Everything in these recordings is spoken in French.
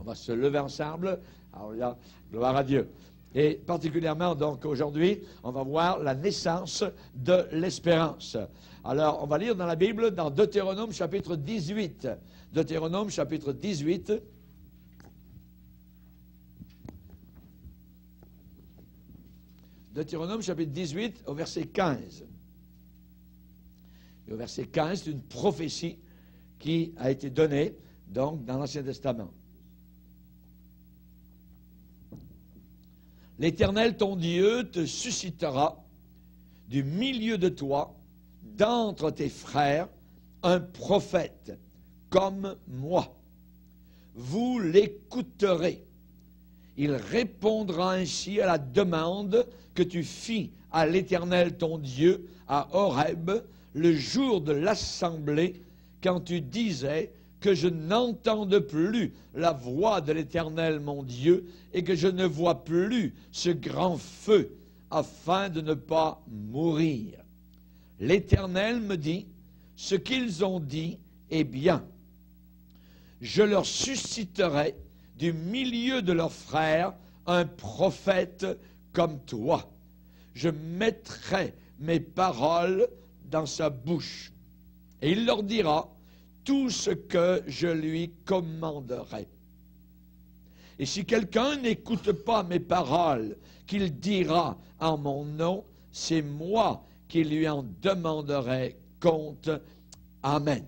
On va se lever ensemble. Alors, gloire à Dieu. Et particulièrement, donc, aujourd'hui, on va voir la naissance de l'espérance. Alors, on va lire dans la Bible, dans Deutéronome, chapitre 18. Deutéronome, chapitre 18. Deutéronome, chapitre 18, au verset 15. Et au verset 15, c'est une prophétie qui a été donnée, donc, dans l'Ancien Testament. L'Éternel, ton Dieu, te suscitera du milieu de toi, d'entre tes frères, un prophète, comme moi. Vous l'écouterez. Il répondra ainsi à la demande que tu fis à l'Éternel, ton Dieu, à Horeb, le jour de l'assemblée, quand tu disais que je n'entende plus la voix de l'Éternel, mon Dieu, et que je ne vois plus ce grand feu, afin de ne pas mourir. L'Éternel me dit, ce qu'ils ont dit est bien. Je leur susciterai du milieu de leurs frères un prophète comme toi. Je mettrai mes paroles dans sa bouche, et il leur dira tout ce que je lui commanderai. Et si quelqu'un n'écoute pas mes paroles qu'il dira en mon nom, c'est moi qui lui en demanderai compte. Amen.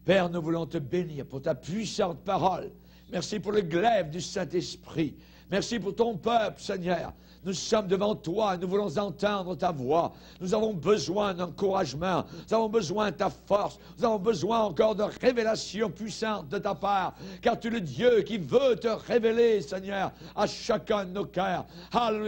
Père, nous voulons te bénir pour ta puissante parole. Merci pour le glaive du Saint-Esprit. Merci pour ton peuple, Seigneur. Nous sommes devant toi et nous voulons entendre ta voix. Nous avons besoin d'encouragement. Nous avons besoin de ta force. Nous avons besoin encore de révélations puissantes de ta part. Car tu es le Dieu qui veut te révéler, Seigneur, à chacun de nos cœurs.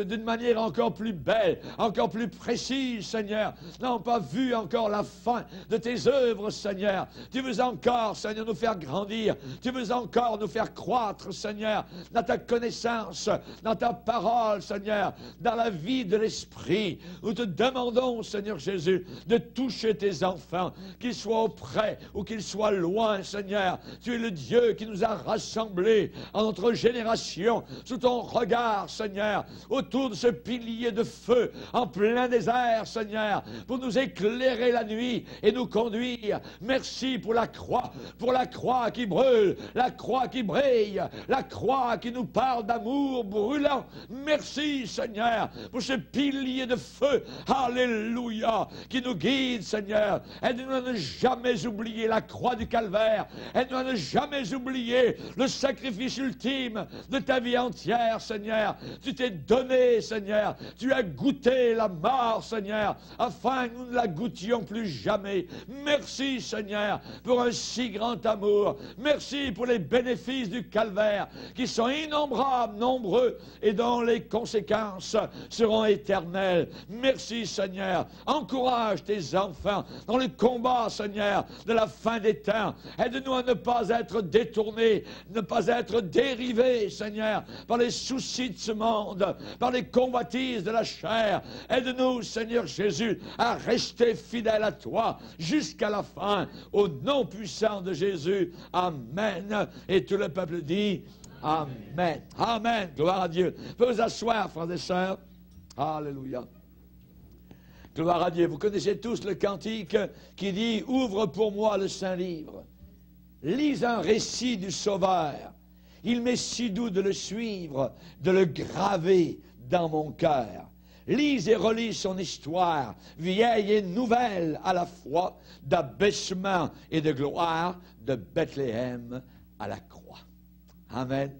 D'une manière encore plus belle, encore plus précise, Seigneur. Nous n'avons pas vu encore la fin de tes œuvres, Seigneur. Tu veux encore, Seigneur, nous faire grandir. Tu veux encore nous faire croître, Seigneur, dans ta connaissance, dans ta parole, Seigneur, dans la vie de l'Esprit. Nous te demandons, Seigneur Jésus, de toucher tes enfants, qu'ils soient auprès ou qu'ils soient loin, Seigneur. Tu es le Dieu qui nous a rassemblés en notre génération sous ton regard, Seigneur, autour de ce pilier de feu en plein désert, Seigneur, pour nous éclairer la nuit et nous conduire. Merci pour la croix qui brûle, la croix qui brille, la croix qui nous parle d'amour brûlant. Merci, Seigneur, pour ce pilier de feu, alléluia, qui nous guide, Seigneur. Aide-nous à ne jamais oublier la croix du calvaire. Aide-nous à ne jamais oublier le sacrifice ultime de ta vie entière, Seigneur. Tu t'es donné, Seigneur. Tu as goûté la mort, Seigneur, afin que nous ne la goûtions plus jamais. Merci, Seigneur, pour un si grand amour. Merci pour les bénéfices du calvaire qui sont innombrables, nombreux, et dont les conséquences seront éternelles. Merci, Seigneur. Encourage tes enfants dans le combat, Seigneur, de la fin des temps. Aide-nous à ne pas être détournés, ne pas être dérivés, Seigneur, par les soucis de ce monde, par les convoitises de la chair. Aide-nous, Seigneur Jésus, à rester fidèles à toi jusqu'à la fin. Au nom puissant de Jésus. Amen. Et tout le peuple dit Amen. Amen. Gloire à Dieu. Vous vous asseoir, frères et sœurs. Alléluia. Gloire à Dieu. Vous connaissez tous le cantique qui dit « Ouvre pour moi le Saint-Livre. Lis un récit du Sauveur. Il m'est si doux de le suivre, de le graver dans mon cœur. Lis et relis son histoire, vieille et nouvelle à la fois, d'abaissement et de gloire, de Bethléem à la croix. » Amen.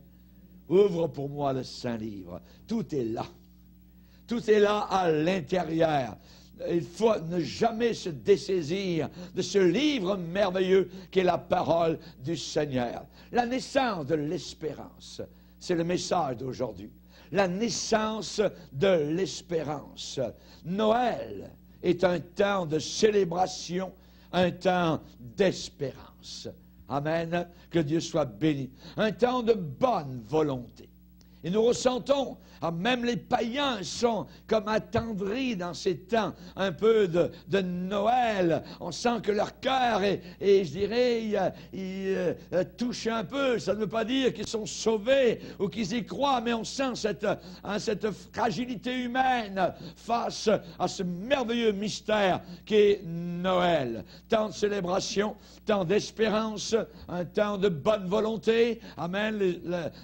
Ouvre pour moi le Saint-Livre. Tout est là. Tout est là à l'intérieur. Il faut ne jamais se dessaisir de ce livre merveilleux qui est la parole du Seigneur. La naissance de l'espérance, c'est le message d'aujourd'hui. La naissance de l'espérance. Noël est un temps de célébration, un temps d'espérance. Amen. Que Dieu soit béni. Un temps de bonne volonté. Et nous ressentons, même les païens sont comme attendris dans ces temps, un peu de Noël. On sent que leur cœur est, je dirais, il touche un peu. Ça ne veut pas dire qu'ils sont sauvés ou qu'ils y croient, mais on sent cette fragilité humaine face à ce merveilleux mystère qu'est Noël. Tant de célébration, tant d'espérance, un temps de bonne volonté. Amen.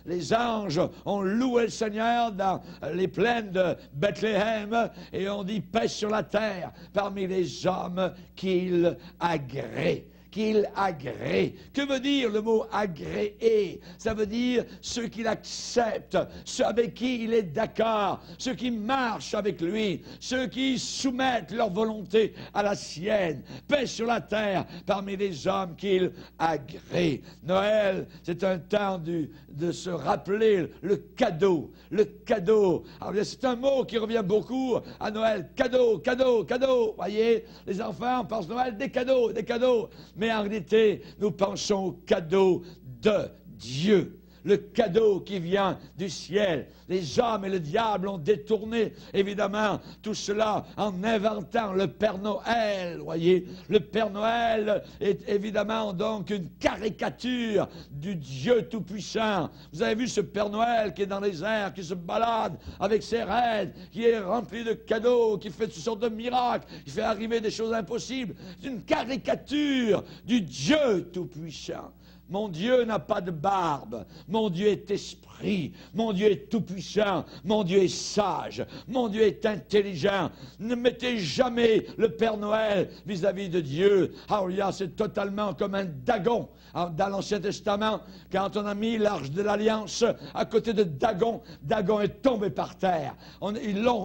Les anges ont loué le Seigneur dans les plaines de Bethléem et on dit paix sur la terre parmi les hommes qu'il agrée. Qu'il agrée. Que veut dire le mot agréer? Ça veut dire ceux qu'il accepte, ceux avec qui il est d'accord, ceux qui marchent avec lui, ceux qui soumettent leur volonté à la sienne. Paix sur la terre parmi les hommes qu'il agrée. Noël, c'est un temps de se rappeler le cadeau. Le cadeau. Alors, c'est un mot qui revient beaucoup à Noël. Cadeau, cadeau, cadeau. Voyez, les enfants pensent Noël, des cadeaux, des cadeaux. Mais en réalité, nous pensons au cadeau de Dieu. Le cadeau qui vient du ciel. Les hommes et le diable ont détourné, évidemment, tout cela en inventant le Père Noël, voyez. Le Père Noël est évidemment donc une caricature du Dieu Tout-Puissant. Vous avez vu ce Père Noël qui est dans les airs, qui se balade avec ses raids, qui est rempli de cadeaux, qui fait toutes sortes de miracles, qui fait arriver des choses impossibles. C'est une caricature du Dieu Tout-Puissant. Mon Dieu n'a pas de barbe. Mon Dieu est esprit. Mon Dieu est tout-puissant. Mon Dieu est sage. Mon Dieu est intelligent. Ne mettez jamais le Père Noël vis-à-vis de Dieu. Alléluia, c'est totalement comme un Dagon. Dans l'Ancien Testament, quand on a mis l'Arche de l'Alliance à côté de Dagon, Dagon est tombé par terre.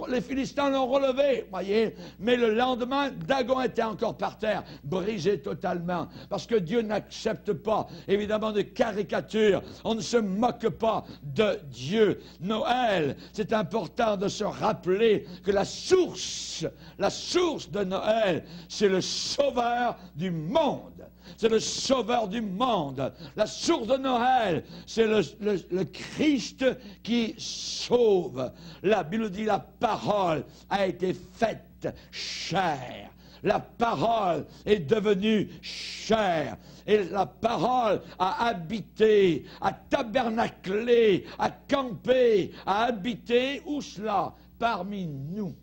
Les Philistins l'ont relevé, voyez. Mais le lendemain, Dagon était encore par terre, brisé totalement. Parce que Dieu n'accepte pas évidemment de caricature. On ne se moque pas de Dieu. Noël, c'est important de se rappeler que la source de Noël, c'est le Sauveur du monde. C'est le Sauveur du monde. La source de Noël, c'est le Christ qui sauve. La Bible dit la parole a été faite chair. La parole est devenue chair. Et la parole a habité, a tabernaclé, a campé, a habité, où cela? Parmi nous.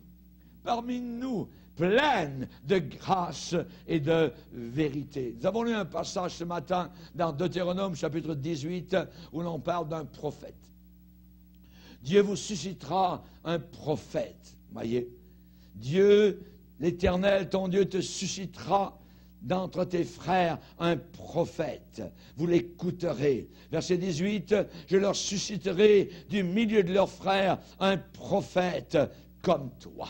Parmi nous, pleine de grâce et de vérité. Nous avons lu un passage ce matin dans Deutéronome chapitre 18 où l'on parle d'un prophète. Dieu vous suscitera un prophète. Voyez, Dieu, l'Éternel, ton Dieu, te suscitera d'entre tes frères un prophète. Vous l'écouterez. Verset 18, je leur susciterai du milieu de leurs frères un prophète comme toi.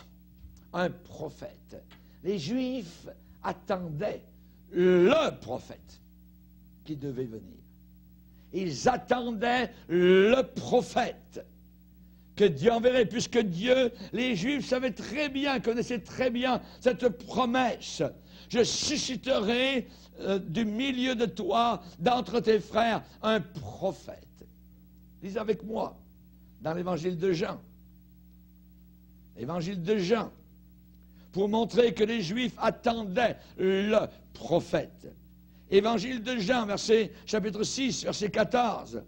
Un prophète. Les Juifs attendaient le prophète qui devait venir. Ils attendaient le prophète que Dieu enverrait, puisque Dieu, les Juifs savaient très bien, connaissaient très bien cette promesse. Je susciterai du milieu de toi, d'entre tes frères, un prophète. Lisez avec moi dans l'évangile de Jean. L'évangile de Jean, pour montrer que les Juifs attendaient le prophète. Évangile de Jean, chapitre 6, verset 14.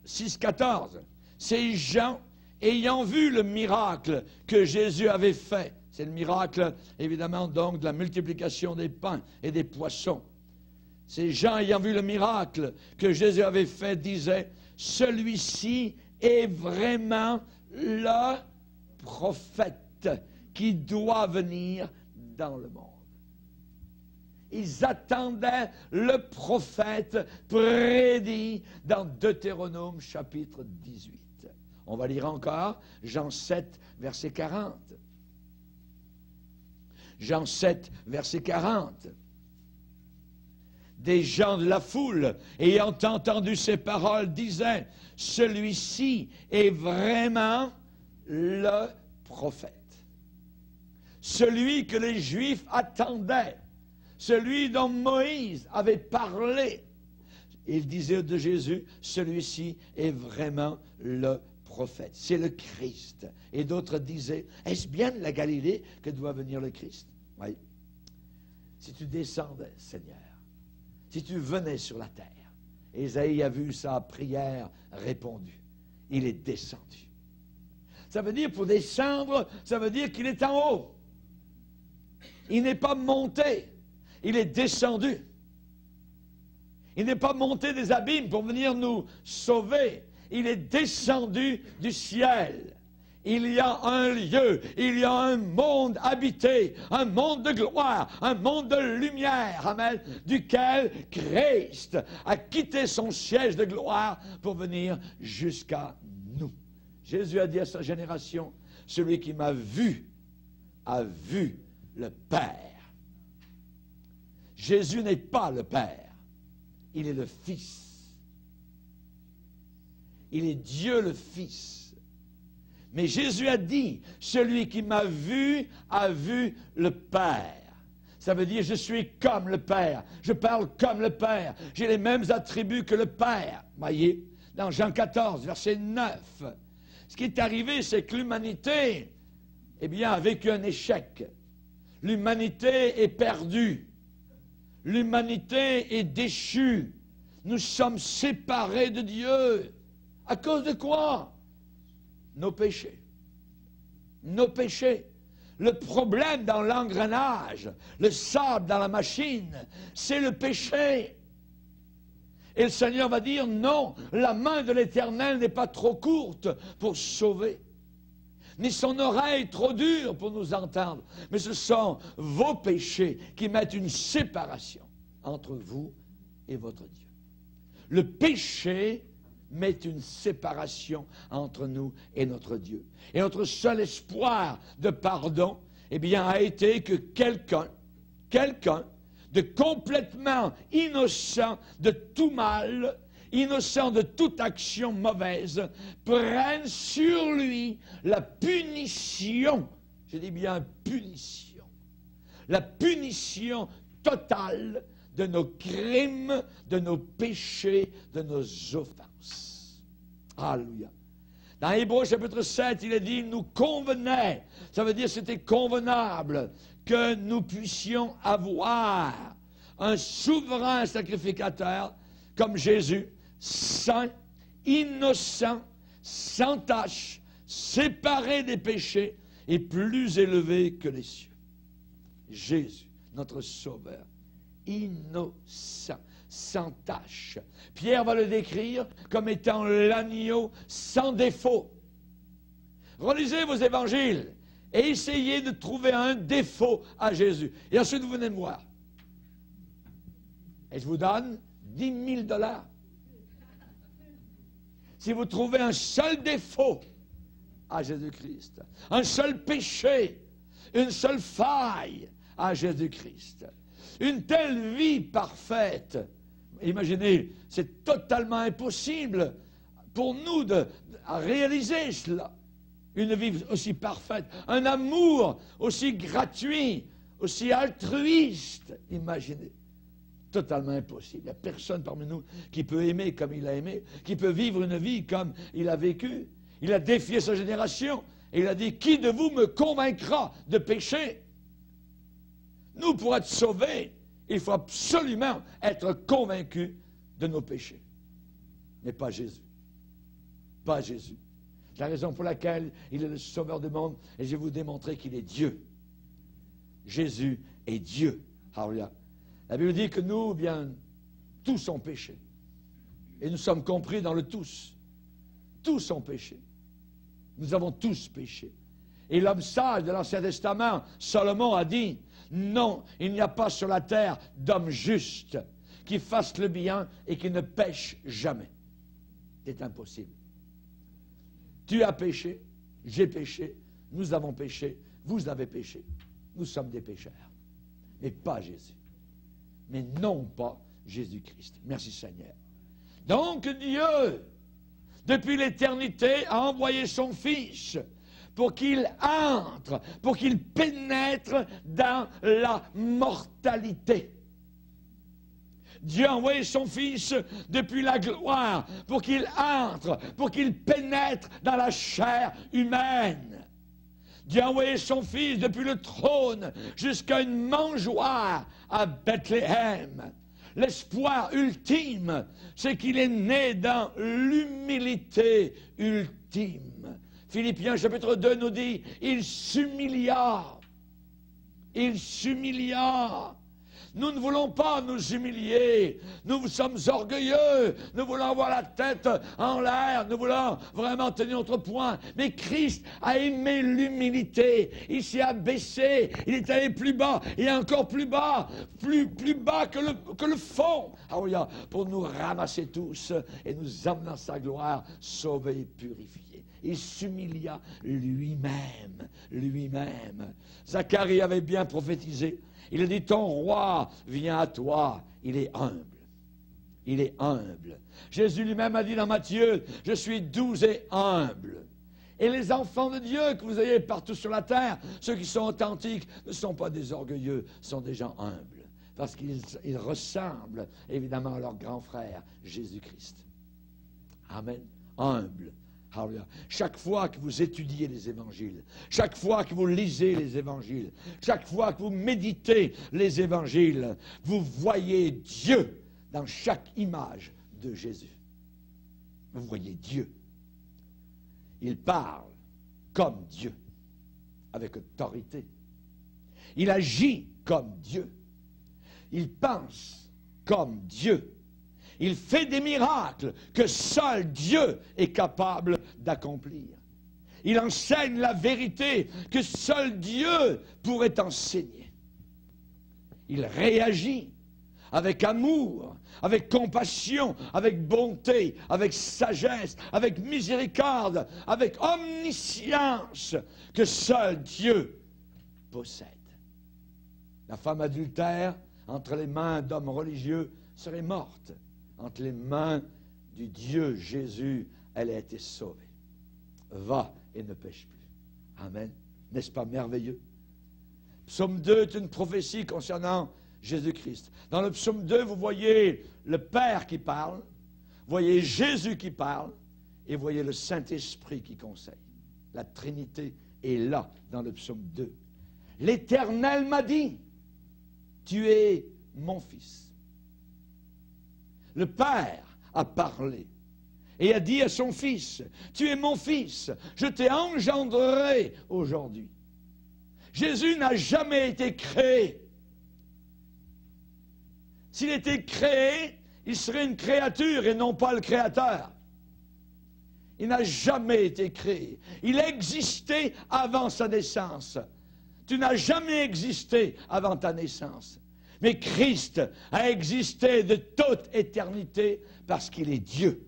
6, 14. C'est Jean, ayant vu le miracle que Jésus avait fait. C'est le miracle, évidemment, donc, de la multiplication des pains et des poissons. C'est Jean, ayant vu le miracle que Jésus avait fait, disait, celui-ci est vraiment le prophète qui doit venir dans le monde. Ils attendaient le prophète prédit dans Deutéronome chapitre 18. On va lire encore Jean 7, verset 40. Jean 7, verset 40. Des gens de la foule, ayant entendu ces paroles, disaient, celui-ci est vraiment le prophète. Celui que les Juifs attendaient, celui dont Moïse avait parlé. Il disait de Jésus, celui-ci est vraiment le prophète, c'est le Christ. Et d'autres disaient, est-ce bien de la Galilée que doit venir le Christ? Oui. Si tu descendais, Seigneur, si tu venais sur la terre, Ésaïe a vu sa prière répondue. Il est descendu. Ça veut dire, pour descendre, ça veut dire qu'il est en haut. Il n'est pas monté, il est descendu. Il n'est pas monté des abîmes pour venir nous sauver. Il est descendu du ciel. Il y a un lieu, il y a un monde habité, un monde de gloire, un monde de lumière, amen, duquel Christ a quitté son siège de gloire pour venir jusqu'à nous. Jésus a dit à sa génération, celui qui m'a vu a vu le Père. Jésus n'est pas le Père, il est le Fils. Il est Dieu le Fils. Mais Jésus a dit, celui qui m'a vu a vu le Père. Ça veut dire, je suis comme le Père, je parle comme le Père, j'ai les mêmes attributs que le Père. Voyez, dans Jean 14, verset 9, ce qui est arrivé, c'est que l'humanité, eh bien, a vécu un échec. L'humanité est perdue. L'humanité est déchue. Nous sommes séparés de Dieu. À cause de quoi? Nos péchés. Nos péchés. Le problème dans l'engrenage, le sable dans la machine, c'est le péché. Et le Seigneur va dire, non, la main de l'Éternel n'est pas trop courte pour sauver, ni son oreille trop dure pour nous entendre. Mais ce sont vos péchés qui mettent une séparation entre vous et votre Dieu. Le péché met une séparation entre nous et notre Dieu. Et notre seul espoir de pardon, eh bien, a été que quelqu'un de complètement innocent de tout mal, innocent de toute action mauvaise, prenne sur lui la punition, je dis bien punition, la punition totale de nos crimes, de nos péchés, de nos offenses. Alléluia. Dans Hébreux chapitre 7, il est dit, nous convenait, ça veut dire c'était convenable que nous puissions avoir un souverain sacrificateur comme Jésus, saint, innocent, sans tache, séparé des péchés et plus élevé que les cieux. Jésus, notre Sauveur, innocent, sans tache. Pierre va le décrire comme étant l'agneau sans défaut. Relisez vos évangiles et essayez de trouver un défaut à Jésus. Et ensuite, vous venez me voir. Et je vous donne 10 000 $. Si vous trouvez un seul défaut à Jésus-Christ, un seul péché, une seule faille à Jésus-Christ, une telle vie parfaite, imaginez, c'est totalement impossible pour nous de réaliser cela. Une vie aussi parfaite, un amour aussi gratuit, aussi altruiste, imaginez. Totalement impossible. Il n'y a personne parmi nous qui peut aimer comme il a aimé, qui peut vivre une vie comme il a vécu. Il a défié sa génération et il a dit, qui de vous me convaincra de péché? Nous, pour être sauvés, il faut absolument être convaincus de nos péchés. Mais pas Jésus. Pas Jésus. C'est la raison pour laquelle il est le sauveur du monde et je vais vous démontrer qu'il est Dieu. Jésus est Dieu. Alléluia. La Bible dit que nous, bien, tous ont péché. Et nous sommes compris dans le tous. Tous ont péché. Nous avons tous péché. Et l'homme sage de l'Ancien Testament, Salomon, a dit, non, il n'y a pas sur la terre d'homme juste qui fasse le bien et qui ne pêche jamais. C'est impossible. Tu as péché, j'ai péché, nous avons péché, vous avez péché. Nous sommes des pécheurs. Mais pas Jésus. Mais non pas Jésus-Christ. Merci Seigneur. Donc Dieu, depuis l'éternité, a envoyé son Fils pour qu'il entre, pour qu'il pénètre dans la mortalité. Dieu a envoyé son Fils depuis la gloire pour qu'il entre, pour qu'il pénètre dans la chair humaine. Dieu a envoyé son Fils depuis le trône jusqu'à une mangeoire à Bethléem. L'espoir ultime, c'est qu'il est né dans l'humilité ultime. Philippiens chapitre 2 nous dit, il s'humilia. Il s'humilia. Nous ne voulons pas nous humilier. Nous sommes orgueilleux. Nous voulons avoir la tête en l'air. Nous voulons vraiment tenir notre point. Mais Christ a aimé l'humilité. Il s'est abaissé. Il est allé plus bas. Et encore plus bas. Plus bas que le fond. Pour nous ramasser tous et nous emmener dans sa gloire, sauvés et purifiés. Il s'humilia lui-même. Lui-même. Zacharie avait bien prophétisé. Il a dit, ton roi vient à toi. Il est humble. Il est humble. Jésus lui-même a dit dans Matthieu, je suis doux et humble. Et les enfants de Dieu que vous avez partout sur la terre, ceux qui sont authentiques, ne sont pas des orgueilleux, sont des gens humbles. Parce qu'ils ressemblent évidemment à leur grand frère, Jésus-Christ. Amen. Humble. Hallelujah. Chaque fois que vous étudiez les évangiles, chaque fois que vous lisez les évangiles, chaque fois que vous méditez les évangiles, vous voyez Dieu dans chaque image de Jésus. Vous voyez Dieu. Il parle comme Dieu, avec autorité. Il agit comme Dieu. Il pense comme Dieu. Il fait des miracles que seul Dieu est capable d'accomplir. Il enseigne la vérité que seul Dieu pourrait enseigner. Il réagit avec amour, avec compassion, avec bonté, avec sagesse, avec miséricorde, avec omniscience que seul Dieu possède. La femme adultère, entre les mains d'hommes religieux, serait morte. Entre les mains du Dieu Jésus, elle a été sauvée. Va et ne pêche plus. Amen. N'est-ce pas merveilleux? Psaume 2 est une prophétie concernant Jésus-Christ. Dans le psaume 2, vous voyez le Père qui parle, vous voyez Jésus qui parle, et vous voyez le Saint-Esprit qui conseille. La Trinité est là, dans le psaume 2. L'Éternel m'a dit, tu es mon Fils. Le Père a parlé et a dit à son Fils, tu es mon Fils, je t'ai engendré aujourd'hui. Jésus n'a jamais été créé. S'il était créé, il serait une créature et non pas le Créateur. Il n'a jamais été créé. Il existait avant sa naissance. Tu n'as jamais existé avant ta naissance. Mais Christ a existé de toute éternité parce qu'il est Dieu.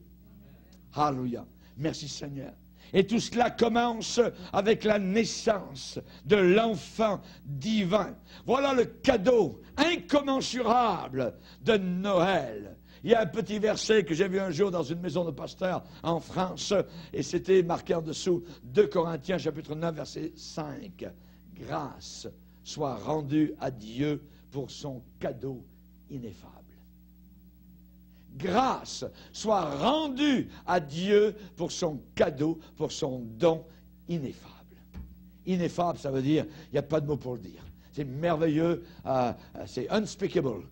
Alléluia. Merci Seigneur. Et tout cela commence avec la naissance de l'enfant divin. Voilà le cadeau incommensurable de Noël. Il y a un petit verset que j'ai vu un jour dans une maison de pasteur en France, et c'était marqué en dessous, 2 Corinthiens chapitre 9 verset 5. Grâce soit rendue à Dieu pour son cadeau ineffable. Grâce soit rendue à Dieu pour son cadeau, pour son don ineffable. Ineffable, ça veut dire, il n'y a pas de mot pour le dire. C'est merveilleux, c'est unspeakable.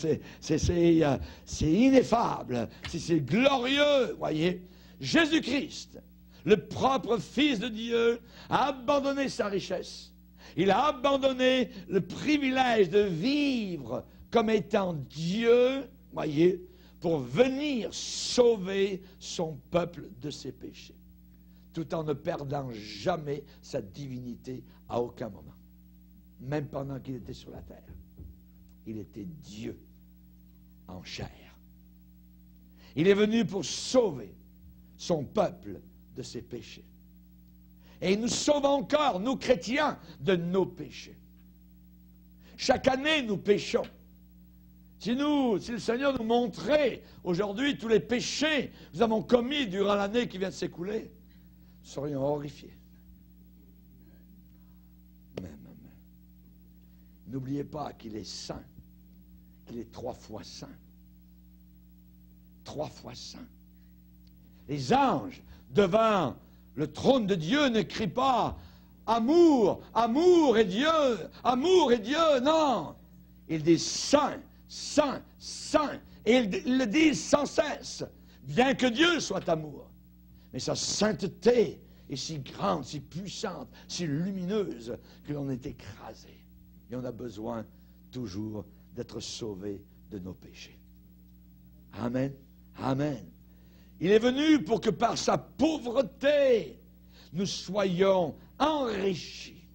C'est ineffable, c'est glorieux, voyez. Jésus-Christ, le propre Fils de Dieu, a abandonné sa richesse. Il a abandonné le privilège de vivre comme étant Dieu, voyez, pour venir sauver son peuple de ses péchés, tout en ne perdant jamais sa divinité à aucun moment, même pendant qu'il était sur la terre. Il était Dieu en chair. Il est venu pour sauver son peuple de ses péchés. Et il nous sauve encore, nous chrétiens, de nos péchés. Chaque année, nous péchons. Si le Seigneur nous montrait aujourd'hui tous les péchés que nous avons commis durant l'année qui vient de s'écouler, nous serions horrifiés. Mais. N'oubliez pas qu'il est saint, qu'il est 3 fois saint. 3 fois saint. Les anges, devant le trône de Dieu, ne crient pas amour, amour et Dieu, non. Ils disent saint, saint, saint. Et ils le disent sans cesse, bien que Dieu soit amour. Mais sa sainteté est si grande, si puissante, si lumineuse que l'on est écrasé. Et on a besoin toujours d'être sauvé de nos péchés. Amen. Amen. Il est venu pour que par sa pauvreté, nous soyons enrichis.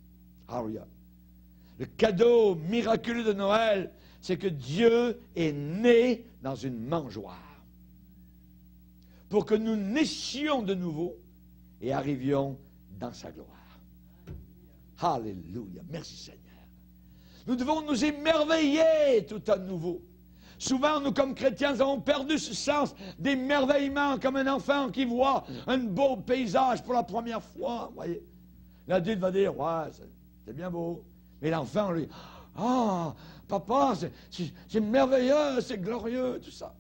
Alléluia. Le cadeau miraculeux de Noël, c'est que Dieu est né dans une mangeoire. Pour que nous naissions de nouveau et arrivions dans sa gloire. Alléluia. Merci Seigneur. Nous devons nous émerveiller tout à nouveau. Souvent, nous, comme chrétiens, avons perdu ce sens d'émerveillement, comme un enfant qui voit un beau paysage pour la première fois. Voyez, l'adulte va dire, ouais, c'est bien beau. Mais l'enfant, lui, ah, papa, c'est merveilleux, c'est glorieux, tout ça.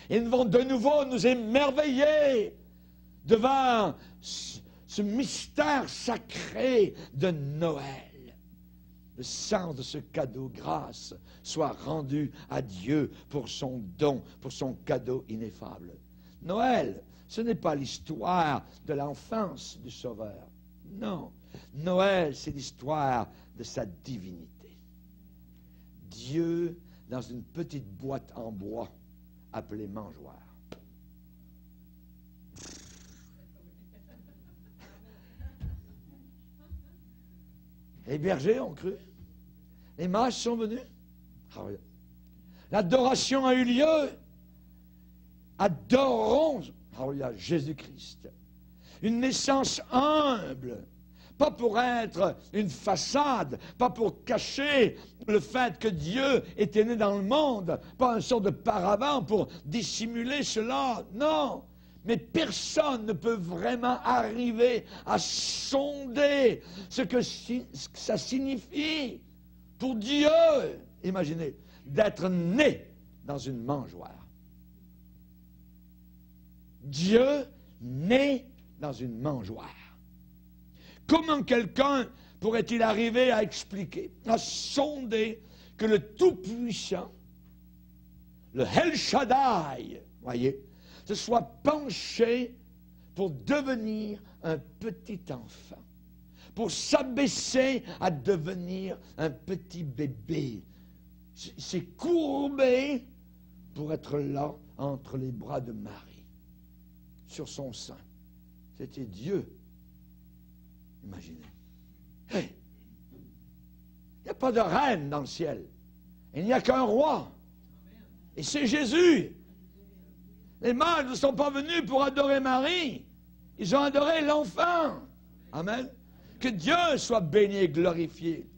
Et nous devons de nouveau nous émerveiller devant ce mystère sacré de Noël. Le sens de ce cadeau, grâce, soit rendu à Dieu pour son don, pour son cadeau ineffable. Noël, ce n'est pas l'histoire de l'enfance du Sauveur. Non. Noël, c'est l'histoire de sa divinité. Dieu, dans une petite boîte en bois, appelée mangeoire. Les bergers ont cru. Les mages sont venus. L'adoration a eu lieu. Adorons Jésus-Christ. Une naissance humble. Pas pour être une façade, pas pour cacher le fait que Dieu était né dans le monde, pas une sorte de paravent pour dissimuler cela. Non. Mais personne ne peut vraiment arriver à sonder ce que ça signifie pour Dieu, imaginez, d'être né dans une mangeoire. Dieu né dans une mangeoire. Comment quelqu'un pourrait-il arriver à expliquer, à sonder que le Tout-Puissant, le El Shaddai, voyez, se soit penché pour devenir un petit enfant, pour s'abaisser à devenir un petit bébé. C'est courbé pour être là entre les bras de Marie, sur son sein. C'était Dieu. Imaginez. Hey, il n'y a pas de reine dans le ciel. Il n'y a qu'un roi. Et c'est Jésus. Les mages ne sont pas venus pour adorer Marie. Ils ont adoré l'enfant. Amen. Que Dieu soit béni et glorifié.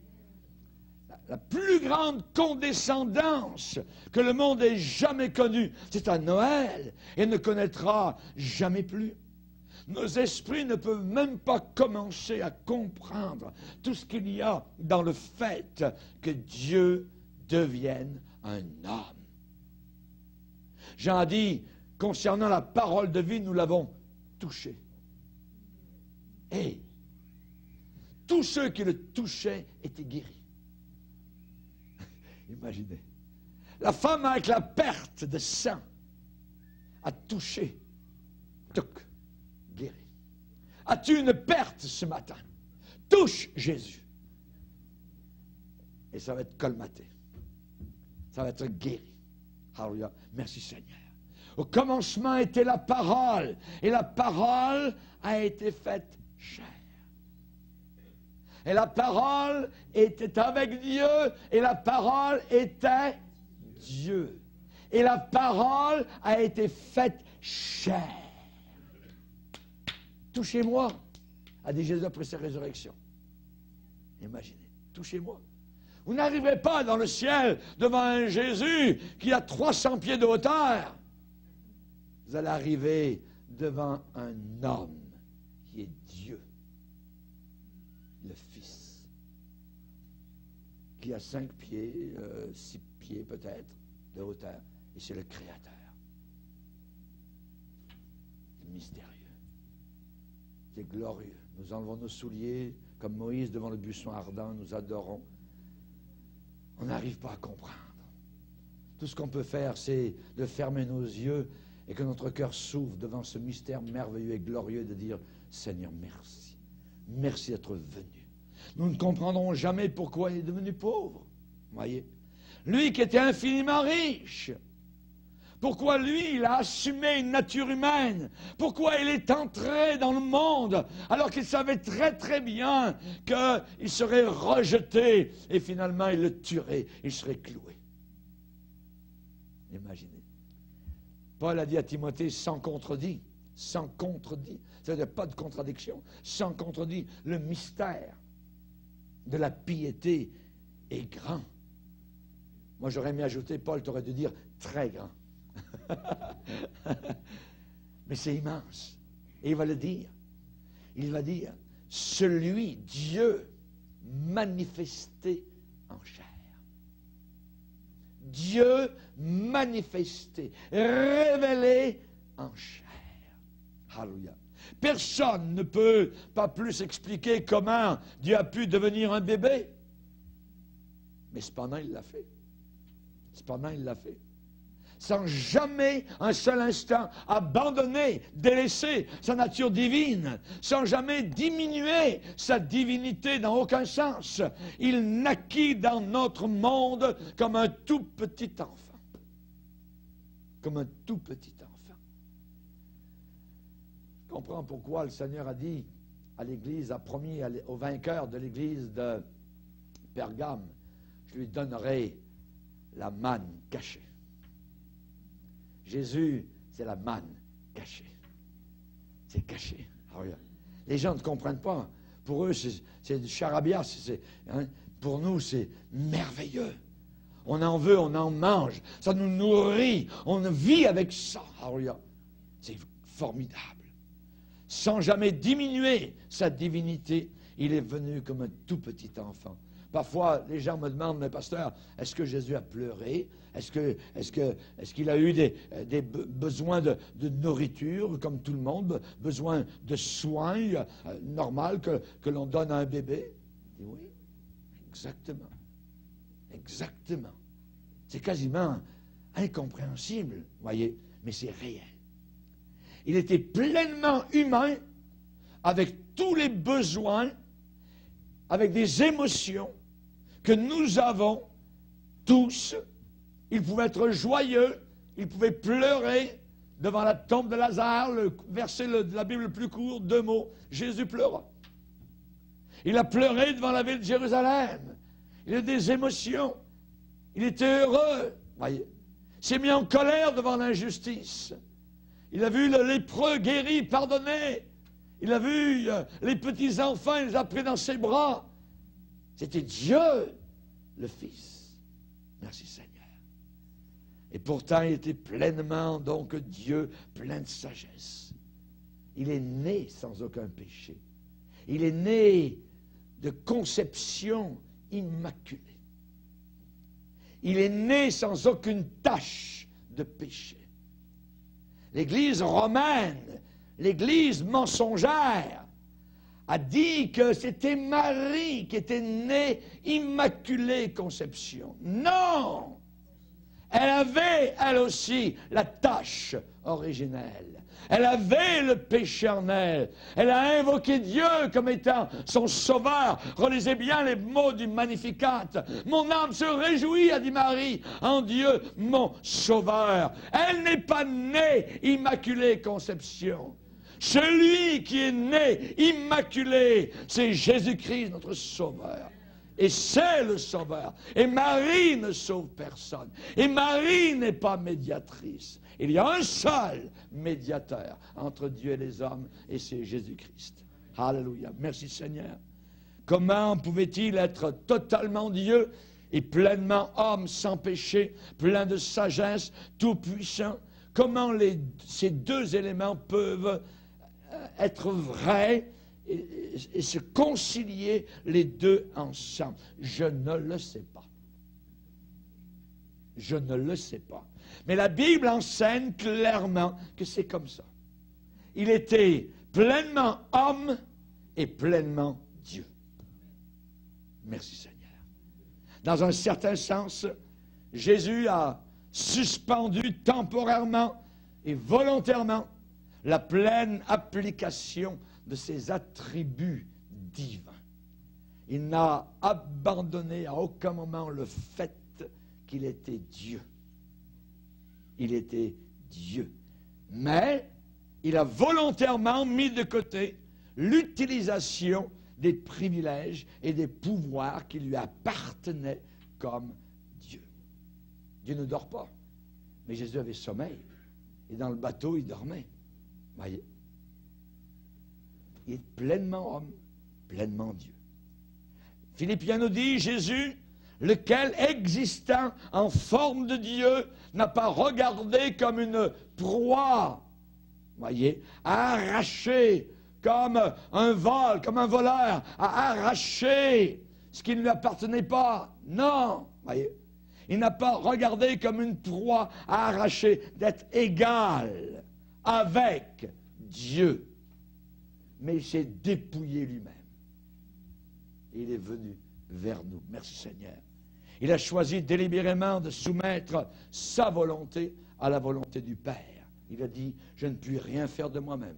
La plus grande condescendance que le monde ait jamais connue, c'est à Noël. Et ne connaîtra jamais plus. Nos esprits ne peuvent même pas commencer à comprendre tout ce qu'il y a dans le fait que Dieu devienne un homme. Jean dit, concernant la parole de vie, nous l'avons touchée. Et tous ceux qui le touchaient étaient guéris. Imaginez. La femme avec la perte de sang a touché. Touc, guéri. As-tu une perte ce matin? Touche Jésus. Et ça va être colmaté. Ça va être guéri. Alléluia. Merci Seigneur. Au commencement était la parole, et la parole a été faite chair. Et la parole était avec Dieu, et la parole était Dieu. Et la parole a été faite chair. Touchez-moi, a dit Jésus après sa résurrection. Imaginez, touchez-moi. Vous n'arriverez pas dans le ciel devant un Jésus qui a 300 pieds de hauteur. Vous allez arriver devant un homme qui est Dieu, le Fils, qui a 5 pieds, 6 pieds peut-être de hauteur, et c'est le Créateur. mystérieux. C'est glorieux. Nous enlevons nos souliers, comme Moïse devant le buisson ardent, nous adorons. On n'arrive pas à comprendre. Tout ce qu'on peut faire, c'est de fermer nos yeux et que notre cœur s'ouvre devant ce mystère merveilleux et glorieux de dire « Seigneur, merci. Merci d'être venu. » Nous ne comprendrons jamais pourquoi il est devenu pauvre. Voyez, lui qui était infiniment riche, pourquoi lui, il a assumé une nature humaine? Pourquoi il est entré dans le monde alors qu'il savait très très bien qu'il serait rejeté et finalement il le tuerait, il serait cloué. Imaginez. Paul a dit à Timothée sans contredit, sans contredit, c'est-à-dire pas de contradiction, sans contredit, le mystère de la piété est grand. Moi j'aurais aimé ajouter, Paul t'aurait dû dire très grand. Mais c'est immense. Et il va le dire. Il va dire, celui, Dieu, manifesté en chair. Dieu manifesté, révélé en chair. Alléluia. Personne ne peut pas plus expliquer comment Dieu a pu devenir un bébé. Mais cependant, il l'a fait. Cependant, il l'a fait. Sans jamais un seul instant abandonner, délaisser sa nature divine, sans jamais diminuer sa divinité dans aucun sens. Il naquit dans notre monde comme un tout petit enfant. Comme un tout petit enfant. Je comprends pourquoi le Seigneur a dit à l'Église, a promis au vainqueur de l'Église de Pergame, je lui donnerai la manne cachée. Jésus, c'est la manne cachée. C'est caché. Alors, les gens ne comprennent pas. Pour eux, c'est du charabia. Pour nous, c'est merveilleux. On en veut, on en mange. Ça nous nourrit. On vit avec ça. Alors, c'est formidable. Sans jamais diminuer sa divinité, il est venu comme un tout petit enfant. Parfois, les gens me demandent, mais pasteur, est-ce que Jésus a pleuré? Est-ce qu'il a eu des besoins de nourriture, comme tout le monde, besoin de soins normal que l'on donne à un bébé? Je dis oui, exactement. Exactement. C'est quasiment incompréhensible, voyez, mais c'est réel. Il était pleinement humain, avec tous les besoins, avec des émotions que nous avons tous. Il pouvait être joyeux, il pouvait pleurer devant la tombe de Lazare, le verset de la Bible le plus court, 2 mots, Jésus pleura. Il a pleuré devant la ville de Jérusalem. Il a des émotions. Il était heureux, voyez. Il s'est mis en colère devant l'injustice. Il a vu le lépreux guéri, pardonné. Il a vu les petits-enfants, il les a pris dans ses bras. C'était Dieu, le Fils. Merci Seigneur. Et pourtant, il était pleinement, donc, Dieu, plein de sagesse. Il est né sans aucun péché. Il est né de conception immaculée. Il est né sans aucune tache de péché. L'Église romaine, l'Église mensongère, a dit que c'était Marie qui était née immaculée conception. Non! Elle avait, elle aussi, la tâche originelle. Elle avait le péché en elle. Elle a invoqué Dieu comme étant son sauveur. Relisez bien les mots du Magnificat. Mon âme se réjouit, a dit Marie, en Dieu, mon sauveur. Elle n'est pas née immaculée conception. Celui qui est né immaculé, c'est Jésus-Christ, notre sauveur. Et c'est le sauveur. Et Marie ne sauve personne. Et Marie n'est pas médiatrice. Il y a un seul médiateur entre Dieu et les hommes, et c'est Jésus-Christ. Alléluia. Merci Seigneur. Comment pouvait-il être totalement Dieu et pleinement homme sans péché, plein de sagesse, tout-puissant? Comment ces deux éléments peuvent être vrais et se concilier les deux ensemble? Je ne le sais pas. Je ne le sais pas. Mais la Bible enseigne clairement que c'est comme ça. il était pleinement homme et pleinement Dieu. Merci Seigneur. Dans un certain sens, Jésus a suspendu temporairement et volontairement la pleine application de ses attributs divins. Il n'a abandonné à aucun moment le fait qu'il était Dieu. Il était Dieu. Mais il a volontairement mis de côté l'utilisation des privilèges et des pouvoirs qui lui appartenaient comme Dieu. Dieu ne dort pas, mais Jésus avait sommeil. Et dans le bateau, il dormait. Voyez. Il est pleinement homme, pleinement Dieu. Philippiens nous dit, Jésus, lequel, existant en forme de Dieu, n'a pas regardé comme une proie, voyez, à arracher, comme un vol, comme un voleur, à arracher ce qui ne lui appartenait pas. Non, voyez. Il n'a pas regardé comme une proie à arracher, d'être égal avec Dieu. Mais il s'est dépouillé lui-même. Et il est venu vers nous. Merci Seigneur. Il a choisi délibérément de soumettre sa volonté à la volonté du Père. Il a dit, je ne puis rien faire de moi-même.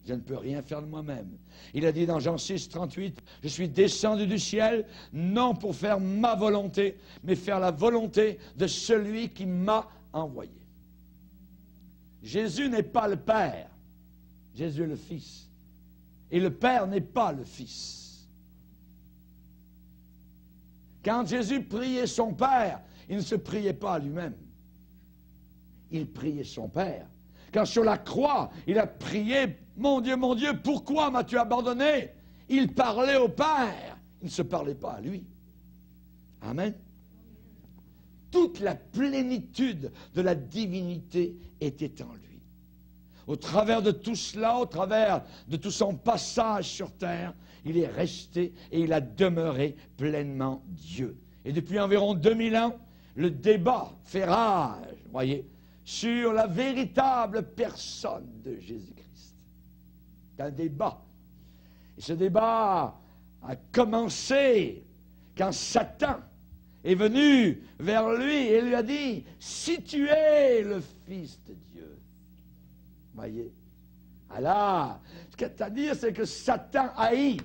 Je ne peux rien faire de moi-même. Il a dit dans Jean 6, 38, je suis descendu du ciel, non pour faire ma volonté, mais faire la volonté de celui qui m'a envoyé. Jésus n'est pas le Père. Jésus est le Fils. Et le Père n'est pas le Fils. Quand Jésus priait son Père, il ne se priait pas à lui-même. Il priait son Père. Quand sur la croix, il a prié, mon Dieu, pourquoi m'as-tu abandonné? Il parlait au Père. Il ne se parlait pas à lui. Amen. Toute la plénitude de la divinité était en lui. Au travers de tout cela, au travers de tout son passage sur terre, il est resté et il a demeuré pleinement Dieu. Et depuis environ 2000 ans, le débat fait rage, voyez, sur la véritable personne de Jésus-Christ. C'est un débat. Et ce débat a commencé quand Satan est venu vers lui et lui a dit, si tu es le Fils de Dieu. Voyez. Alors, ce que tu as à dire, c'est que Satan haït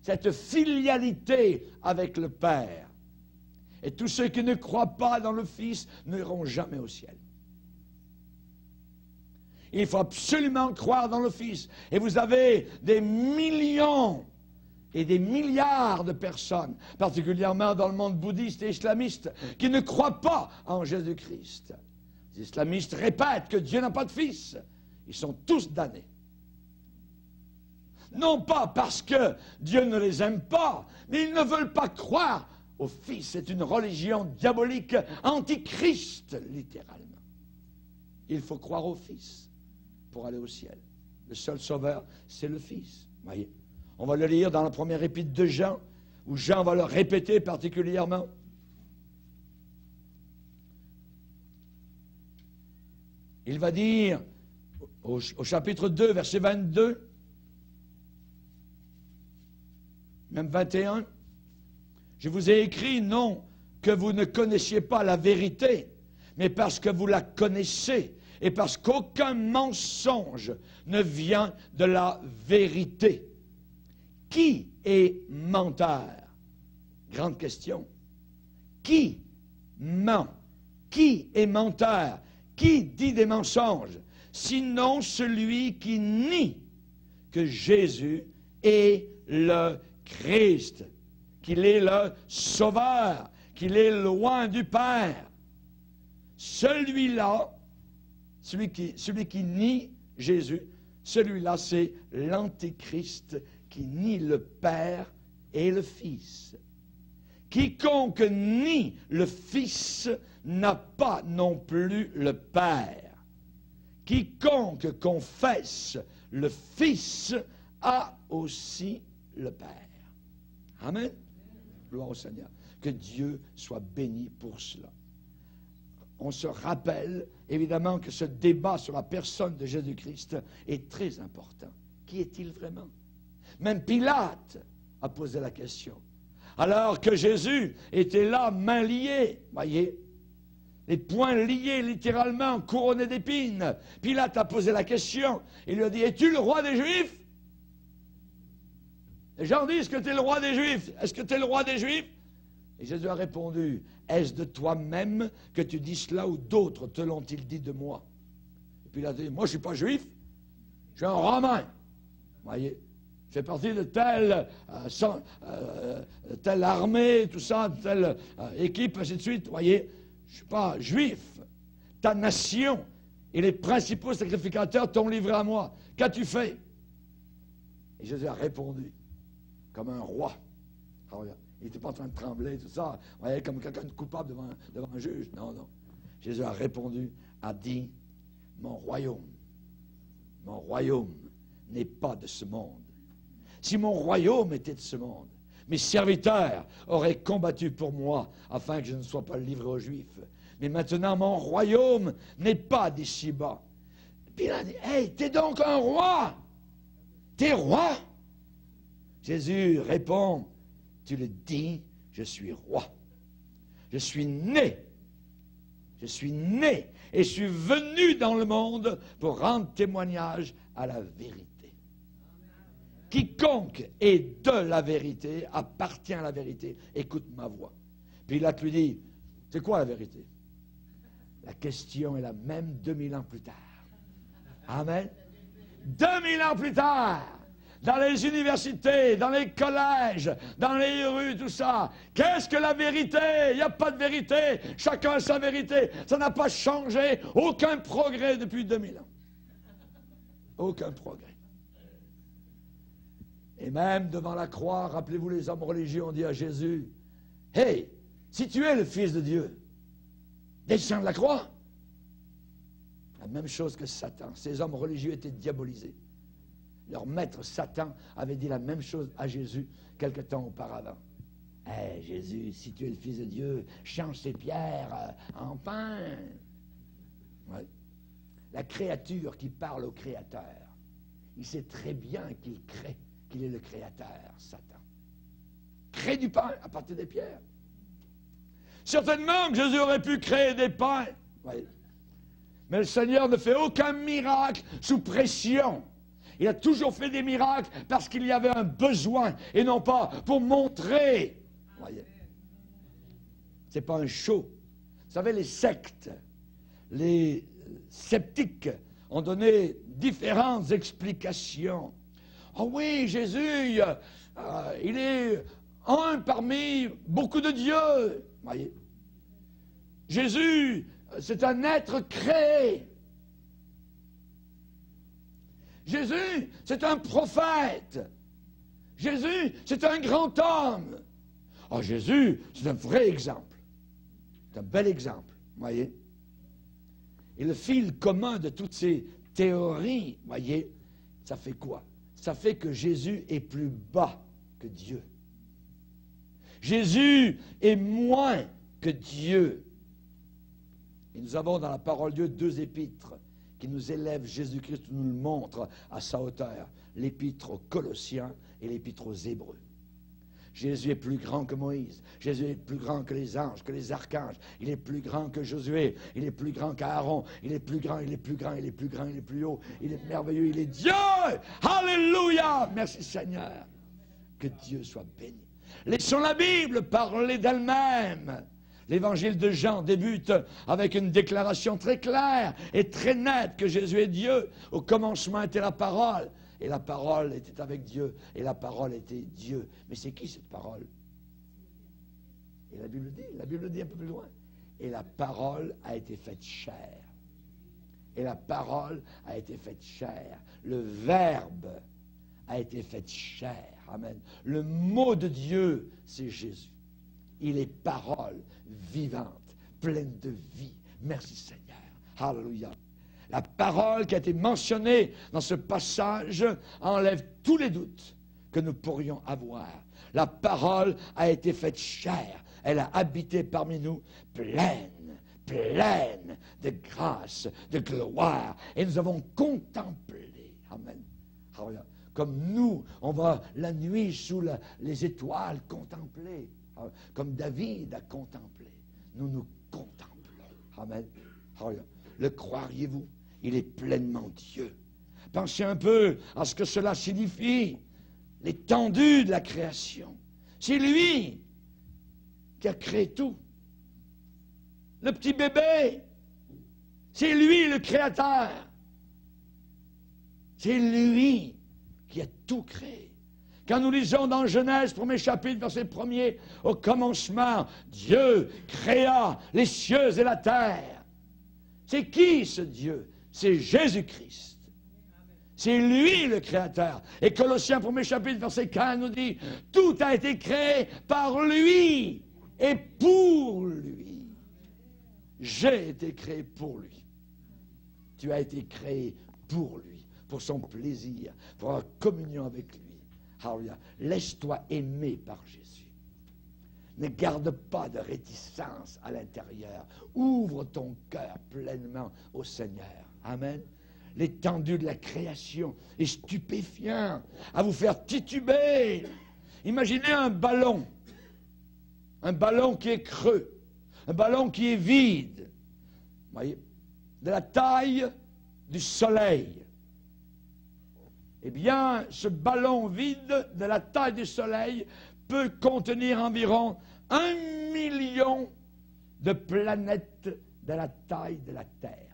cette filialité avec le Père. Et tous ceux qui ne croient pas dans le Fils n'iront jamais au ciel. Il faut absolument croire dans le Fils. Et vous avez des millions et des milliards de personnes, particulièrement dans le monde bouddhiste et islamiste, qui ne croient pas en Jésus-Christ. Les islamistes répètent que Dieu n'a pas de Fils. Ils sont tous damnés. Non pas parce que Dieu ne les aime pas, mais ils ne veulent pas croire au Fils. C'est une religion diabolique, antichrist, littéralement. Il faut croire au Fils pour aller au ciel. Le seul sauveur, c'est le Fils. Voyez. On va le lire dans la première épître de Jean, où Jean va le répéter particulièrement. Il va dire, au chapitre 2, verset 22, même 21, je vous ai écrit, non que vous ne connaissiez pas la vérité, mais parce que vous la connaissez, et parce qu'aucun mensonge ne vient de la vérité. Qui est menteur? Grande question. Qui ment? Qui est menteur? Qui dit des mensonges? Sinon celui qui nie que Jésus est le Christ, qu'il est le Sauveur, qu'il est loin du Père. Celui-là, celui qui nie Jésus, celui-là, c'est l'Antéchrist qui nie le Père et le Fils. Quiconque nie le Fils n'a pas non plus le Père. Quiconque confesse le Fils a aussi le Père. Amen. Gloire au Seigneur. Que Dieu soit béni pour cela. On se rappelle évidemment que ce débat sur la personne de Jésus-Christ est très important. Qui est-il vraiment? Même Pilate a posé la question. Alors que Jésus était là, mains liées, voyez, les poings liés littéralement, couronnés d'épines. Pilate a posé la question. Il lui a dit, es-tu le roi des Juifs? Les gens disent que tu es le roi des Juifs. Est-ce que tu es le roi des Juifs? Et Jésus a répondu, est-ce de toi-même que tu dis cela ou d'autres te l'ont-ils dit de moi? Et puis il a dit, moi je ne suis pas juif, je suis un Romain. Voyez, je fais partie de telle armée, tout ça, telle équipe, ainsi de suite. Voyez, je ne suis pas juif. Ta nation et les principaux sacrificateurs t'ont livré à moi. Qu'as-tu fait? Et Jésus a répondu, comme un roi. Ah, regarde. Il n'était pas en train de trembler, tout ça. Vous voyez, comme quelqu'un de coupable devant un juge. Non, non. Jésus a répondu, a dit, mon royaume n'est pas de ce monde. Si mon royaume était de ce monde, mes serviteurs auraient combattu pour moi afin que je ne sois pas livré aux Juifs. Mais maintenant, mon royaume n'est pas d'ici-bas. Puis il a dit, hey, t'es donc un roi? T'es roi? Jésus répond, tu le dis, je suis roi. Je suis né et je suis venu dans le monde pour rendre témoignage à la vérité. Quiconque est de la vérité, appartient à la vérité, écoute ma voix. Puis Pilate lui dit, c'est quoi la vérité? La question est la même 2000 ans plus tard. Amen. 2000 ans plus tard, dans les universités, dans les collèges, dans les rues, tout ça. Qu'est-ce que la vérité? Il n'y a pas de vérité. Chacun a sa vérité. Ça n'a pas changé. Aucun progrès depuis 2000 ans. Aucun progrès. Et même devant la croix, rappelez-vous, les hommes religieux ont dit à Jésus, « Hey, si tu es le Fils de Dieu, descends de la croix. » La même chose que Satan. Ces hommes religieux étaient diabolisés. Leur maître Satan avait dit la même chose à Jésus quelque temps auparavant. « Hey, Jésus, si tu es le Fils de Dieu, change ces pierres en pain. » Ouais. La créature qui parle au Créateur, il sait très bien qu'il crée, qu'il est le Créateur, Satan. Crée du pain à partir des pierres. Certainement que Jésus aurait pu créer des pains. Ouais. Mais le Seigneur ne fait aucun miracle sous pression. Il a toujours fait des miracles parce qu'il y avait un besoin et non pas pour montrer. Voyez. Ce n'est pas un show. Vous savez, les sectes, les sceptiques ont donné différentes explications. Oh oui, Jésus, il est un parmi beaucoup de dieux. Voyez. Jésus, c'est un être créé. Jésus, c'est un prophète. Jésus, c'est un grand homme. Oh, Jésus, c'est un vrai exemple. C'est un bel exemple, voyez. Et le fil commun de toutes ces théories, voyez, ça fait quoi? Ça fait que Jésus est plus bas que Dieu. Jésus est moins que Dieu. Et nous avons dans la parole de Dieu 2 épîtres qui nous élèvent Jésus-Christ, nous le montrent à sa hauteur. L'épître aux Colossiens et l'épître aux Hébreux. Jésus est plus grand que Moïse. Jésus est plus grand que les anges, que les archanges. Il est plus grand que Josué. Il est plus grand qu'Aaron. Il est plus grand, il est plus grand, il est plus grand, il est plus haut. Il est merveilleux, il est Dieu. Alléluia. Merci Seigneur. Que Dieu soit béni. Laissons la Bible parler d'elle-même. L'évangile de Jean débute avec une déclaration très claire et très nette que Jésus est Dieu. Au commencement était la parole. Et la parole était avec Dieu, et la parole était Dieu. Mais c'est qui cette parole? Et la Bible dit un peu plus loin. Et la parole a été faite chair. Et la parole a été faite chair. Le Verbe a été fait chair. Amen. Le mot de Dieu, c'est Jésus. Il est parole vivante, pleine de vie. Merci Seigneur. Alléluia. La parole qui a été mentionnée dans ce passage enlève tous les doutes que nous pourrions avoir. La parole a été faite chair. Elle a habité parmi nous pleine, pleine de grâce, de gloire. Et nous avons contemplé. Amen. Alléluia. Comme nous, on va la nuit sous les étoiles contempler. Comme David a contemplé. Nous nous contemplons. Amen. Alléluia. Le croiriez-vous? Il est pleinement Dieu. Pensez un peu à ce que cela signifie. L'étendue de la création. C'est lui qui a créé tout. Le petit bébé, c'est lui le créateur. C'est lui qui a tout créé. Quand nous lisons dans Genèse, 1er chapitre, verset 1er, au commencement, Dieu créa les cieux et la terre. C'est qui ce Dieu? C'est Jésus-Christ. C'est lui le créateur. Et Colossiens 1er chapitre, verset 15 nous dit, tout a été créé par lui et pour lui. J'ai été créé pour lui. Tu as été créé pour lui, pour son plaisir, pour avoir communion avec lui. Alléluia. Laisse-toi aimer par Jésus. Ne garde pas de réticence à l'intérieur. Ouvre ton cœur pleinement au Seigneur. Amen. L'étendue de la création est stupéfiant à vous faire tituber. Imaginez un ballon qui est creux, un ballon qui est vide, voyez, de la taille du soleil. Eh bien, ce ballon vide de la taille du soleil peut contenir environ 1 million de planètes de la taille de la Terre.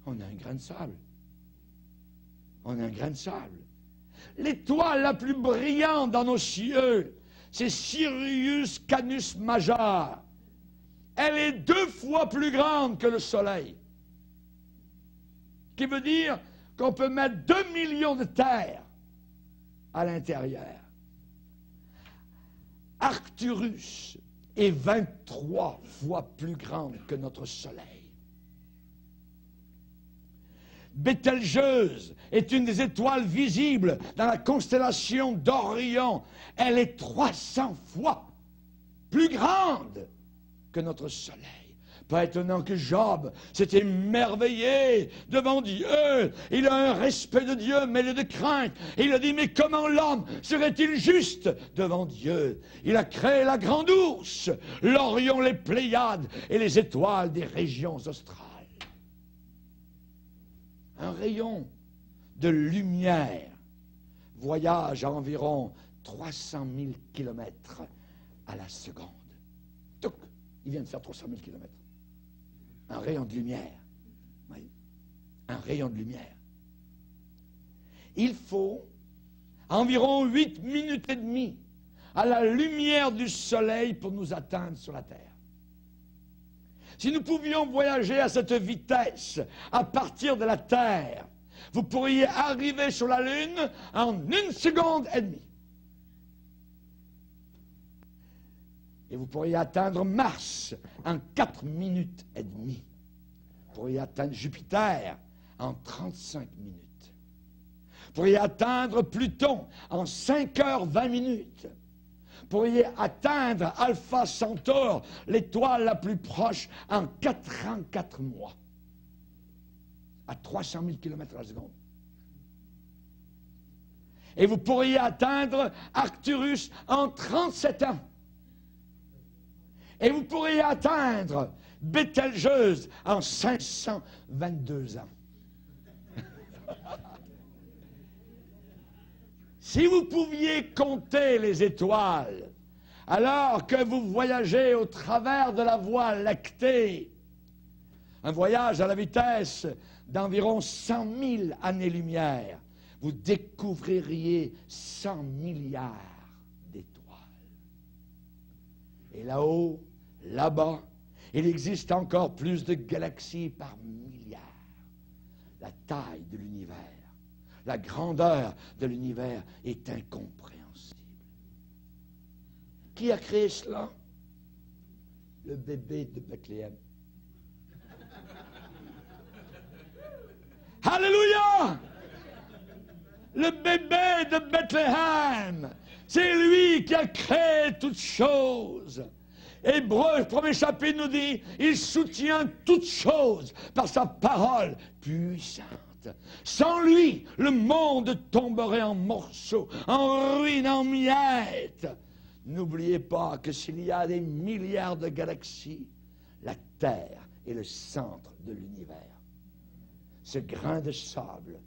On a un grain de sable. On a un grain de sable. L'étoile la plus brillante dans nos cieux, c'est Sirius Canis Major. Elle est 2 fois plus grande que le Soleil. Ce qui veut dire qu'on peut mettre 2 millions de terres à l'intérieur. Arcturus est 23 fois plus grande que notre Soleil. Bételgeuse est une des étoiles visibles dans la constellation d'Orion. Elle est 300 fois plus grande que notre Soleil. Pas étonnant que Job s'est émerveillé devant Dieu. Il a un respect de Dieu mêlé de crainte. Et il a dit, mais comment l'homme serait-il juste devant Dieu? Il a créé la grande ours, l'Orion, les Pléiades et les étoiles des régions australes. Un rayon de lumière voyage à environ 300 000 kilomètres à la seconde. Touc, il vient de faire 300 000 kilomètres. Un rayon de lumière. Oui. Un rayon de lumière. Il faut environ 8 minutes et demie à la lumière du soleil pour nous atteindre sur la terre. Si nous pouvions voyager à cette vitesse à partir de la Terre, vous pourriez arriver sur la Lune en 1 seconde et demie. Et vous pourriez atteindre Mars en 4 minutes et demie. Vous pourriez atteindre Jupiter en 35 minutes. Vous pourriez atteindre Pluton en 5h20 minutes. Vous pourriez atteindre Alpha Centaure, l'étoile la plus proche, en 4 ans, 4 mois. À 300 000 km à la seconde. Et vous pourriez atteindre Arcturus en 37 ans. Et vous pourriez atteindre Bételgeuse en 522 ans. Si vous pouviez compter les étoiles, alors que vous voyagez au travers de la Voie lactée, un voyage à la vitesse d'environ 100 000 années-lumière, vous découvririez 100 milliards d'étoiles. Et là-haut, là-bas, il existe encore plus de galaxies par milliards. La taille de l'univers, la grandeur de l'univers est incompréhensible. Qui a créé cela? Le bébé de Bethléem. Alléluia! Le bébé de Bethléem, c'est lui qui a créé toutes choses. Hébreux, premier chapitre nous dit, il soutient toutes choses par sa parole puissante. Sans lui, le monde tomberait en morceaux, en ruines, en miettes. N'oubliez pas que s'il y a des milliards de galaxies, la Terre est le centre de l'univers. Ce grain de sable,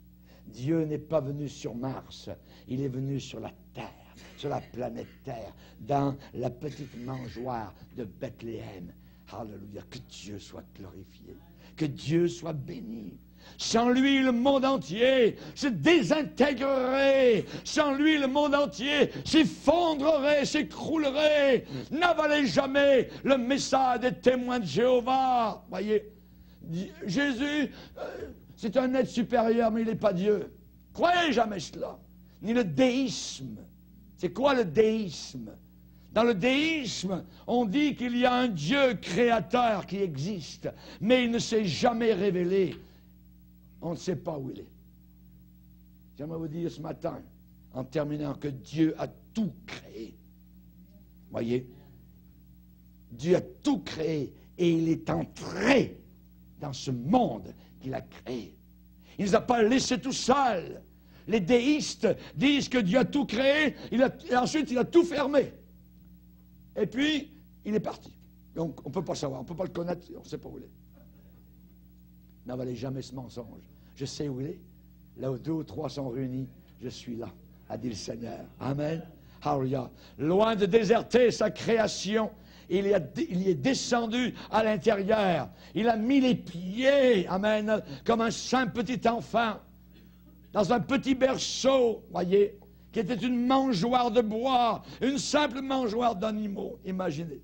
Dieu n'est pas venu sur Mars, il est venu sur la Terre, sur la planète Terre, dans la petite mangeoire de Bethléem. Alléluia, que Dieu soit glorifié, que Dieu soit béni. Sans lui, le monde entier se désintégrerait. Sans lui, le monde entier s'effondrerait, s'écroulerait. N'avalez jamais le message des témoins de Jéhovah. Voyez, Jésus, c'est un être supérieur, mais il n'est pas Dieu. Croyez jamais cela. Ni le déisme. C'est quoi le déisme? Dans le déisme, on dit qu'il y a un Dieu créateur qui existe, mais il ne s'est jamais révélé. On ne sait pas où il est. J'aimerais vous dire ce matin, en terminant, que Dieu a tout créé. Voyez? Dieu a tout créé et il est entré dans ce monde qu'il a créé. Il ne nous a pas laissés tout seuls. Les déistes disent que Dieu a tout créé, et ensuite il a tout fermé. Et puis, il est parti. Donc, on ne peut pas savoir, on ne peut pas le connaître, on ne sait pas où il est. N'avalez jamais ce mensonge. Je sais où il est. Là où 2 ou 3 sont réunis, je suis là, a dit le Seigneur. Amen. Alléluia. Loin de déserter sa création, il y est descendu à l'intérieur. Il a mis les pieds, amen, comme un saint petit enfant, dans un petit berceau, voyez, qui était une mangeoire de bois, une simple mangeoire d'animaux. Imaginez.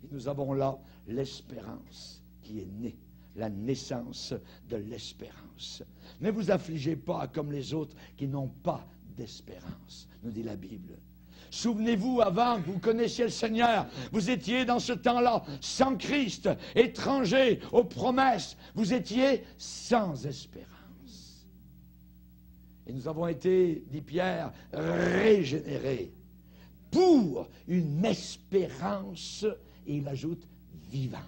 Et nous avons là l'espérance qui est née. La naissance de l'espérance. Ne vous affligez pas comme les autres qui n'ont pas d'espérance, nous dit la Bible. Souvenez-vous, avant que vous connaissiez le Seigneur, vous étiez dans ce temps-là sans Christ, étranger aux promesses. Vous étiez sans espérance. Et nous avons été, dit Pierre, régénérés pour une espérance, et il ajoute, vivante.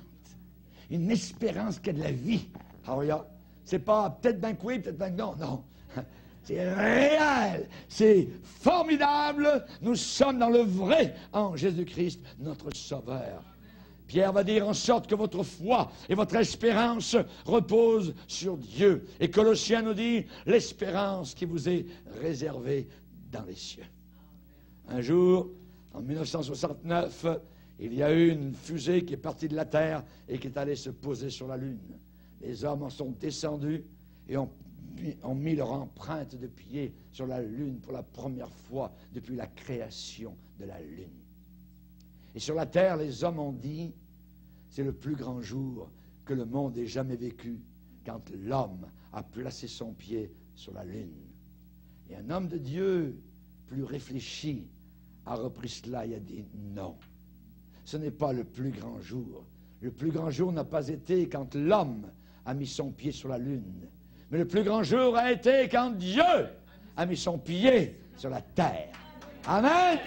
Une espérance qui a de la vie. Alléluia. C'est pas peut-être bien que oui, peut-être bien que non. Non. C'est réel. C'est formidable. Nous sommes dans le vrai en Jésus-Christ, notre Sauveur. Pierre va dire en sorte que votre foi et votre espérance reposent sur Dieu. Et Colossiens nous dit l'espérance qui vous est réservée dans les cieux. Un jour, en 1969, il y a eu une fusée qui est partie de la Terre et qui est allée se poser sur la Lune. Les hommes en sont descendus et ont mis leur empreinte de pied sur la Lune pour la première fois depuis la création de la Lune. Et sur la Terre, les hommes ont dit, c'est le plus grand jour que le monde ait jamais vécu quand l'homme a placé son pied sur la Lune. Et un homme de Dieu, plus réfléchi, a repris cela et a dit non. Ce n'est pas le plus grand jour. Le plus grand jour n'a pas été quand l'homme a mis son pied sur la Lune. Mais le plus grand jour a été quand Dieu a mis son pied sur la terre. Amen.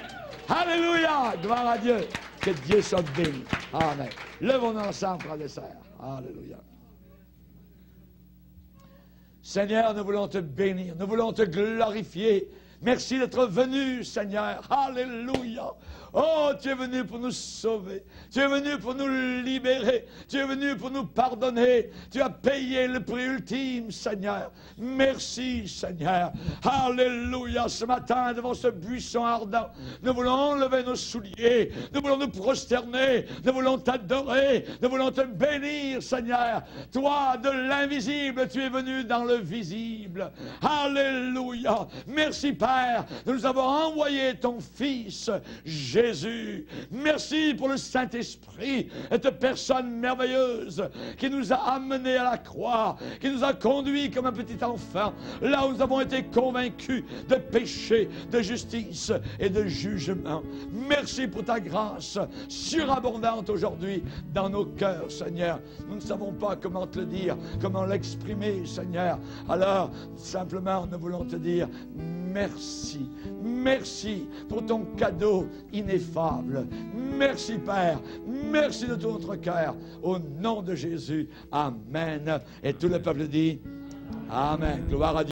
Alléluia. Gloire à Dieu. Que Dieu soit béni. Amen. Levons-nous ensemble, frères et sœurs. Alléluia. Seigneur, nous voulons te bénir. Nous voulons te glorifier. Merci d'être venu, Seigneur. Alléluia. Oh, tu es venu pour nous sauver. Tu es venu pour nous libérer. Tu es venu pour nous pardonner. Tu as payé le prix ultime, Seigneur. Merci, Seigneur. Alléluia. Ce matin, devant ce buisson ardent, nous voulons enlever nos souliers. Nous voulons nous prosterner. Nous voulons t'adorer. Nous voulons te bénir, Seigneur. Toi, de l'invisible, tu es venu dans le visible. Alléluia. Merci, Père. Nous avons envoyé ton Fils, Jésus. Merci pour le Saint-Esprit, cette personne merveilleuse qui nous a amenés à la croix, qui nous a conduits comme un petit enfant, là où nous avons été convaincus de péché, de justice et de jugement. Merci pour ta grâce surabondante aujourd'hui dans nos cœurs, Seigneur. Nous ne savons pas comment te le dire, comment l'exprimer, Seigneur. Alors, simplement, nous voulons te dire merci. Merci pour ton cadeau ineffable. Merci, Père. Merci de tout notre cœur. Au nom de Jésus. Amen. Et tout le peuple dit Amen. Gloire à Dieu.